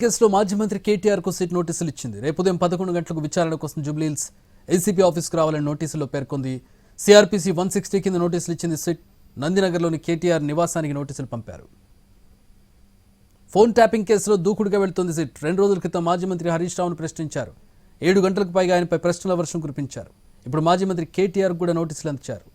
కేసులో మాజీ మంత్రి కేటీఆర్ కు సిట్ నోటీసులు ఇచ్చింది. రేపు ఉదయం 11 గంటలకు విచారణ కోసం జూబ్లీహిల్స్ ఏసీపీ ఆఫీస్కు రావాలని నోటీసులో పేర్కొంది. సిఆర్పీసీ 160 కింద నోటీసులు ఇచ్చింది సిట్. నందినగర్లోని కేటీఆర్ నివాసానికి నోటీసులు పంపారు. ఫోన్ ట్యాపింగ్ కేసులో దూకుడుగా వెళ్తోంది సిట్. 2 రోజుల క్రితం మాజీ మంత్రి హరీష్ రావును ప్రశ్నించారు. 7 గంటలకు పైగా ఆయనపై ప్రశ్నల వర్షం కురిపించారు. ఇప్పుడు మాజీ మంత్రి కేటీఆర్ కూడా నోటీసులు అందించారు.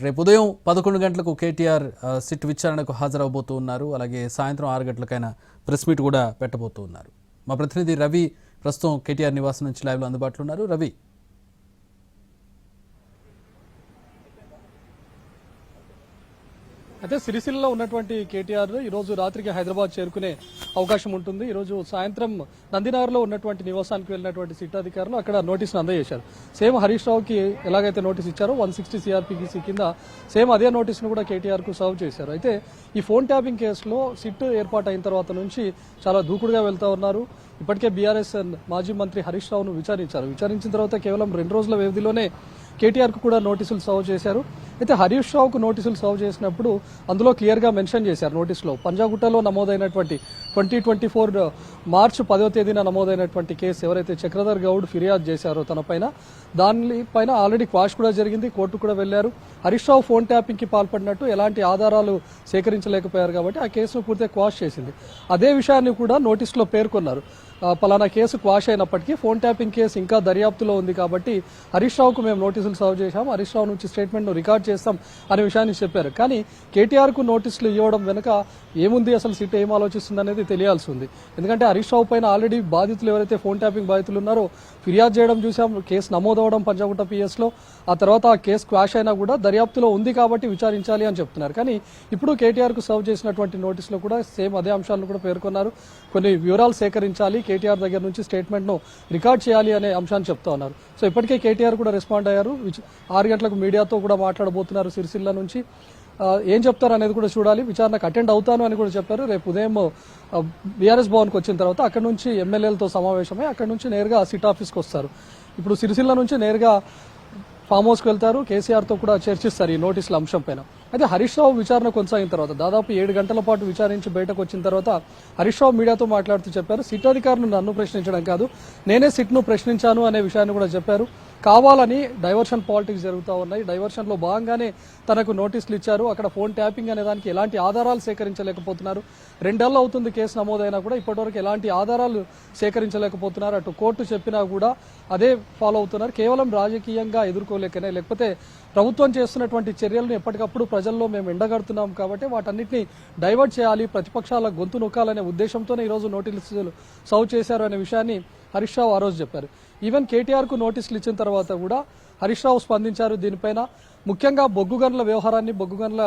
రేపు ఉదయం 11 గంటలకు కేటీఆర్ సిట్ విచారణకు హాజరవబోతూ ఉన్నారు. అలాగే సాయంత్రం 6 గంటలకైనా ప్రెస్ మీట్ కూడా పెట్టబోతూ ఉన్నారు. మా ప్రతినిధి రవి ప్రస్తుతం కేటీఆర్ నివాసం నుంచి లైవ్లో అందుబాటులో ఉన్నారు. రవి, అయితే సిరిసిల్లలో ఉన్నటువంటి కేటీఆర్ ఈరోజు రాత్రికి హైదరాబాద్ చేరుకునే అవకాశం ఉంటుంది. ఈరోజు సాయంత్రం నందినగర్లో ఉన్నటువంటి నివాసానికి వెళ్ళినటువంటి సిట్ అధికారులు అక్కడ నోటీసును అందజేశారు. సేమ్ హరీష్ రావుకి ఎలాగైతే నోటీస్ ఇచ్చారో 160 సిఆర్పీసీ కింద సేమ్ అదే నోటీసును కూడా కేటీఆర్ కు సర్వ్ చేశారు. అయితే ఈ ఫోన్ ట్యాపింగ్ కేసులో సిట్ ఏర్పాటు అయిన తర్వాత నుంచి చాలా దూకుడుగా వెళ్తా ఉన్నారు. ఇప్పటికే బీఆర్ఎస్ మాజీ మంత్రి హరీష్ రావును విచారించిన తర్వాత కేవలం 2 రోజుల వ్యవధిలోనే కేటీఆర్ కు కూడా నోటీసులు సర్వ్ చేశారు. అయితే హరీష్ రావుకు నోటీసులు సర్వ్ చేసినప్పుడు అందులో క్లియర్ గా మెన్షన్ చేశారు. నోటీసులో పంజాగుట్టలో నమోదైనటువంటి 2024 మార్చి 10వ తేదీన నమోదైనటువంటి కేసు ఎవరైతే చక్రధర్ గౌడ్ ఫిర్యాదు చేశారో తన పైన, దానిపైన ఆల్రెడీ క్వాష్ కూడా జరిగింది, కోర్టు కూడా వెళ్లారు. హరీష్ రావు ఫోన్ ట్యాపింగ్ కి పాల్పడినట్టు ఎలాంటి ఆధారాలు సేకరించలేకపోయారు కాబట్టి ఆ కేసును పూర్తిగా క్వాష్ చేసింది. అదే విషయాన్ని కూడా నోటీసులో పేర్కొన్నారు. పలానా కేసు క్వాష్ అయినప్పటికీ ఫోన్ ట్యాపింగ్ కేసు ఇంకా దర్యాప్తులో ఉంది కాబట్టి హరీష్ రావుకు మేము నోటీసులు సర్వ్ చేశాం, హరీష్ రావు నుంచి స్టేట్మెంట్ ను రికార్డ్ చేస్తాం అనే విషయాన్ని చెప్పారు. కానీ కేటీఆర్ కు నోటీసులు ఇవ్వడం వెనుక ఏముంది, అసలు సిట్ ఏం ఆలోచిస్తుంది అనేది తెలియాల్సి ఉంది. ఎందుకంటే హరీష్ రావు పైన ఆల్రెడీ బాధితులు ఎవరైతే ఫోన్ ట్యాపింగ్ బాధితులు ఉన్నారో ఫిర్యాదు చేయడం చూసాం, కేసు నమోదవడం పంజాగుట్ట పిఎస్ లో, ఆ తర్వాత ఆ కేసు క్వాష్ అయినా కూడా దర్యాప్తులో ఉంది కాబట్టి విచారించాలి అని చెప్తున్నారు. కానీ ఇప్పుడు కేటీఆర్ కు సర్వ్ చేసినటువంటి నోటీసులో కూడా సేమ్ అదే అంశాలను కూడా పేర్కొన్నారు. కొన్ని వివరాలు సేకరించాలి, కేటీఆర్ దగ్గర నుంచి స్టేట్మెంట్ ను రికార్డ్ చేయాలి అనే అంశాన్ని చెప్తా ఉన్నారు. సో ఇప్పటికే కేటీఆర్ కూడా రెస్పాండ్ అయ్యారు. 6 గంటలకు మీడియాతో కూడా మాట్లాడబోతున్నారు సిరిసిల్ల నుంచి. ఏం చెప్తారు అనేది కూడా చూడాలి. విచారణకు అటెండ్ అవుతాను అని కూడా చెప్పారు. రేపు ఉదయం బీఆర్ఎస్ భవన్కి వచ్చిన తర్వాత అక్కడ నుంచి ఎమ్మెల్యేలతో సమావేశమై అక్కడ నుంచి నేరుగా సిట్ ఆఫీస్కి వస్తారు. ఇప్పుడు సిరిసిల్ల నుంచి నేరుగా ఫామ్ హౌస్కి వెళ్తారు. కేసీఆర్ తో కూడా చర్చిస్తారు ఈ నోటీసుల అంశం పైన. అయితే హరీష్ రావు విచారణ కొనసాగిన తర్వాత దాదాపు 7 గంటల పాటు విచారించి బయటకు వచ్చిన తర్వాత హరీష్ రావు మీడియాతో మాట్లాడుతూ చెప్పారు, సిట్ అధికారులు నన్ను ప్రశ్నించడం కాదు, నేనే సిట్ ను ప్రశ్నించాను అనే విషయాన్ని కూడా చెప్పారు. కావాలని డైవర్షన్ పాలిటిక్స్ జరుగుతూ ఉన్నాయి, డైవర్షన్ లో భాగంగానే తనకు నోటీసులు ఇచ్చారు. అక్కడ ఫోన్ ట్యాపింగ్ అనే దానికి ఎలాంటి ఆధారాలు సేకరించలేకపోతున్నారు. 2 ఏళ్లు అవుతుంది కేసు నమోదైనా కూడా ఇప్పటివరకు ఎలాంటి ఆధారాలు సేకరించలేకపోతున్నారు. అటు కోర్టు చెప్పినా కూడా అదే ఫాలో అవుతున్నారు. కేవలం రాజకీయంగా ఎదుర్కోలేకనే, లేకపోతే ప్రభుత్వం చేస్తున్నటువంటి చర్యలను ఎప్పటికప్పుడు ప్రజల్లో మేము ఎండగడుతున్నాం కాబట్టి వాటన్నిటిని డైవర్ట్ చేయాలి, ప్రతిపక్షాల గొంతు నొక్కాలనే ఉద్దేశంతోనే ఈరోజు నోటీసులు సర్వ్ చేశారు అనే విషయాన్ని హరీష్ రావు ఆ రోజు చెప్పారు. ఈవెన్ కేటీఆర్ కు నోటీసులు ఇచ్చిన తర్వాత కూడా హరీష్ రావు స్పందించారు దీనిపైన. ముఖ్యంగా బొగ్గు గనుల వ్యవహారాన్ని, బొగ్గు గనుల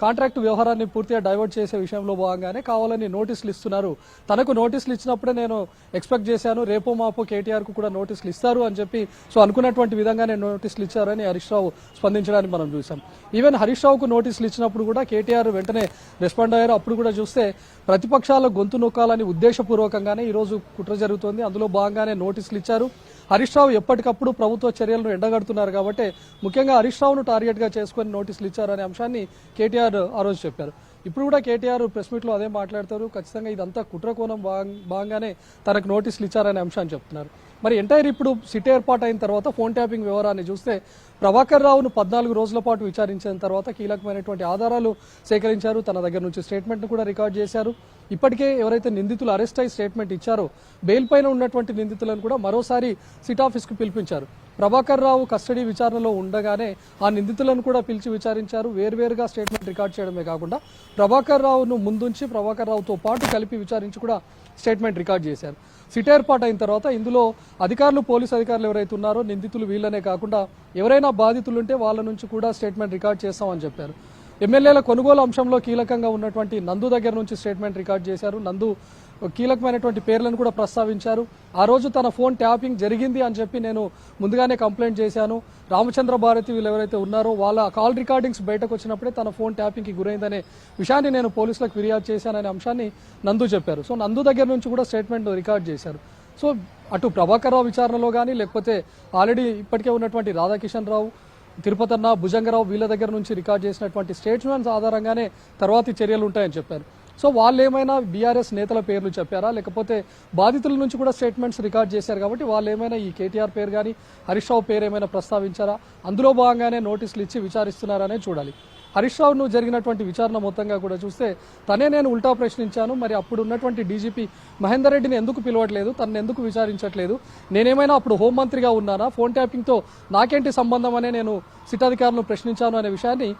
కాంట్రాక్ట్ వ్యవహారాన్ని పూర్తిగా డైవర్ట్ చేసే విషయంలో భాగంగానే కావాలని నోటీసులు ఇస్తున్నారు. తనకు నోటీసులు ఇచ్చినప్పుడే నేను ఎక్స్పెక్ట్ చేశాను, రేపో మాపో కేటీఆర్ కు కూడా నోటీసులు ఇస్తారు అని చెప్పి, సో అనుకున్నటువంటి విధంగానే నోటీసులు ఇచ్చారని హరీష్ రావు స్పందించడానికి మనం చూసాం. ఈవెన్ హరీష్ రావుకు నోటీసులు ఇచ్చినప్పుడు కూడా కేటీఆర్ వెంటనే రెస్పాండ్ అయ్యారు. అప్పుడు కూడా చూస్తే ప్రతిపక్షాల గొంతు నొక్కాలని ఉద్దేశపూర్వకంగానే ఈరోజు కుట్ర జరుగుతోంది. అందులో భాగంగానే నోటీసులు ఇచ్చారు. హరీష్ రావు ఎప్పటికప్పుడు ప్రభుత్వ చర్యలను ఎండగడుతున్నారు కాబట్టి ముఖ్యంగా హరీష్ రావును టార్గెట్ గా చేసుకుని నోటీసులు ఇచ్చారనే అంశాన్ని కేటీఆర్ ఆ రోజు చెప్పారు. ఇప్పుడు కూడా కేటీఆర్ ప్రెస్ మీట్ లో అదే మాట్లాడతారు. ఖచ్చితంగా ఇదంతా కుట్ర కోణం భాగంగానే తనకు నోటీసులు ఇచ్చారనే అంశాన్ని చెప్తున్నారు. మరి ఎంటైర్ ఇప్పుడు సిట్ ఏర్పాటు అయిన తర్వాత ఫోన్ ట్యాపింగ్ వ్యవహారాన్ని చూస్తే ప్రభాకర్ రావును 14 రోజుల పాటు విచారించిన తర్వాత కీలకమైనటువంటి ఆధారాలు సేకరించారు. తన దగ్గర నుంచి స్టేట్మెంట్ ను కూడా రికార్డ్ చేశారు. ఇప్పటికే ఎవరైతే నిందితులు అరెస్ట్ అయి స్టేట్మెంట్ ఇచ్చారో బెయిల్ పైన ఉన్నటువంటి నిందితులను కూడా మరోసారి సిట్ ఆఫీస్ కు పిలిపించారు. ప్రభాకర్ రావు కస్టడీ విచారణలో ఉండగానే ఆ నిందితులను కూడా పిలిచి విచారించారు. వేర్వేరుగా స్టేట్మెంట్ రికార్డ్ చేయడమే కాకుండా ప్రభాకర్ రావును ముందుంచి ప్రభాకర్ రావుతో పాటు కలిపి విచారించి కూడా స్టేట్మెంట్ రికార్డ్ చేశారు. సిట్ ఏర్పాటు అయిన తర్వాత ఇందులో అధికారులు, పోలీసు అధికారులు ఎవరైతే ఉన్నారో నిందితులు వీళ్ళనే కాకుండా ఎవరైనా బాధితులుంటే వాళ్ళ నుంచి కూడా స్టేట్మెంట్ రికార్డ్ చేస్తామని చెప్పారు. ఎమ్మెల్యేల కొనుగోలు అంశంలో కీలకంగా ఉన్నటువంటి నందు దగ్గర నుంచి స్టేట్మెంట్ రికార్డ్ చేశారు. నందు కీలకమైనటువంటి పేర్లను కూడా ప్రస్తావించారు. ఆ రోజు తన ఫోన్ ట్యాపింగ్ జరిగింది అని చెప్పి నేను ముందుగానే కంప్లైంట్ చేశాను. రామచంద్ర భారతి వీళ్ళు ఎవరైతే ఉన్నారో వాళ్ళ కాల్ రికార్డింగ్స్ బయటకు వచ్చినప్పుడే తన ఫోన్ ట్యాపింగ్ కి గురైందనే విషయాన్ని నేను పోలీసులకు ఫిర్యాదు చేశాననే అంశాన్ని నందు చెప్పారు. సో నందు దగ్గర నుంచి కూడా స్టేట్మెంట్ రికార్డ్ చేశారు. సో అటు ప్రభాకర్ రావు విచారణలో కానీ లేకపోతే ఆల్రెడీ ఇప్పటికే ఉన్నటువంటి రాధాకిషన్ రావు, తిరుపతన్న, భుజంగరావు వీళ్ళ దగ్గర నుంచి రికార్డ్ చేసినటువంటి స్టేట్మెంట్స్ ఆధారంగానే తర్వాతి చర్యలు ఉంటాయని చెప్పారు. సో వాళ్ళు ఏమైనా బీఆర్ఎస్ నేతల పేర్లు చెప్పారా, లేకపోతే బాధితుల నుంచి కూడా స్టేట్మెంట్స్ రికార్డ్ చేశారు కాబట్టి వాళ్ళు ఏమైనా ఈ కేటీఆర్ పేరు కానీ హరీష్ రావు పేరు ఏమైనా ప్రస్తావించారా, అందులో భాగంగానే నోటీసులు ఇచ్చి విచారిస్తున్నారనే చూడాలి. హరీష్ రావును జరిగినటువంటి విచారణ మొత్తంగా కూడా చూస్తే తనే నేను ఉల్టా ప్రశ్నించాను, మరి అప్పుడు ఉన్నటువంటి డీజీపీ మహేందర్ రెడ్డిని ఎందుకు పిలవట్లేదు, తనను ఎందుకు విచారించట్లేదు, నేనేమైనా అప్పుడు హోంమంత్రిగా ఉన్నానా, ఫోన్ ట్యాపింగ్తో నాకేంటి సంబంధం అనే నేను సిట్ అధికారులను ప్రశ్నించాను అనే విషయాన్ని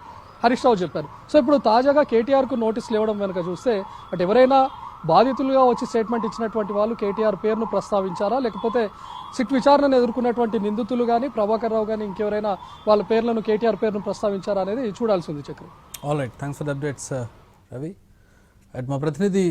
హరీష్ రావు చెప్పారు. సో ఇప్పుడు తాజాగా కేటీఆర్కు నోటీసులు ఇవ్వడం వెనుక చూస్తే అటు ఎవరైనా బాధితులుగా వచ్చి స్టేట్మెంట్ ఇచ్చినటువంటి వాళ్ళు కేటీఆర్ పేరును ప్రస్తావించారా, లేకపోతే సిట్ విచారణను ఎదుర్కొన్నటువంటి నిందితులు కానీ ప్రభాకర్ రావు కానీ ఇంకెవరైనా వాళ్ళ పేర్లను కేటీఆర్ పేరును ప్రస్తావించారా అనేది చూడాల్సి ఉంది. Chakri. All right, thanks for the updates Ravi. మా ప్రతినిధి